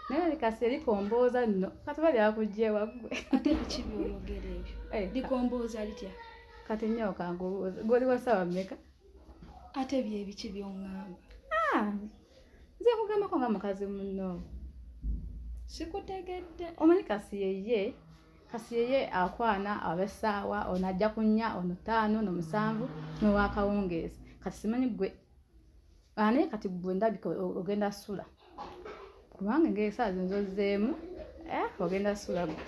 naye kasi likomboza nno kati bali akujje waggwe ate biki by'oyogera ebyo likombooza litya kati nnyo goli wasawa mmeka ate bye biki by'oŋŋamba nze nkugambako nga mukazi munno sikutegedde omanyi kasi yeye akwana ab'essaawa ono ajja ku 4 ono 5 ono 7 n'owakawungeezi kati simanyi ggwe naye kati ggwe ndabika ogenda sula kubanga ng'esaawa zinzozzeemu ogenda sula gwe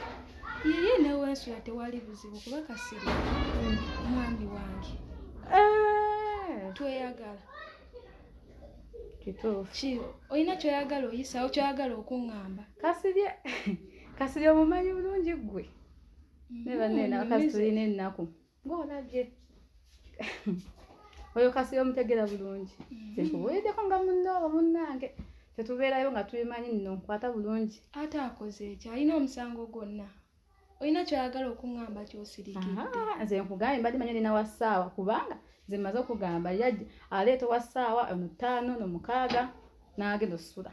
yiye newensula tewali buzibu kuba kasiri mwami wange tweyagala kituufu olina kyoyagala oyisawo kyoyagala okuŋŋamba kasirye omumanyi bulungi ggwe ne banneena bakazi tulina ennaku ng'olabye oyo kasirye omutegera bulungi nkubuuliddeko nga munnooba munnange tetubeerayo nga tubimanyi nno nkwata bulungi ate akoze ekyo alina omusango gwonna olina kyoyagala okuŋŋamba ky'osirikidde nze nkugambye mbadde manyi olina wassaawa kubanga nze mmaze okugamba yajja aleeta wassaawa ono 5 ono 6 n'agenda ossula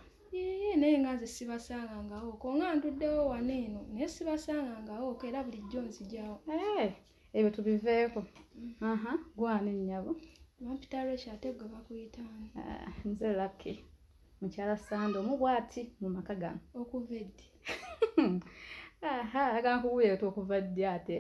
naye nga nze sibasangangawo ko nga nduddewo wano eno naye sibasangangawo ko era bulijjo nzigyawo ebyo tubiveeko gwani nnyabo bampita lweki ate gwe bakuyitaani nze Lucky mukyala Sando omu bw'ati mu maka gano okuva eddi agamba nkubuulire okuva ddi ate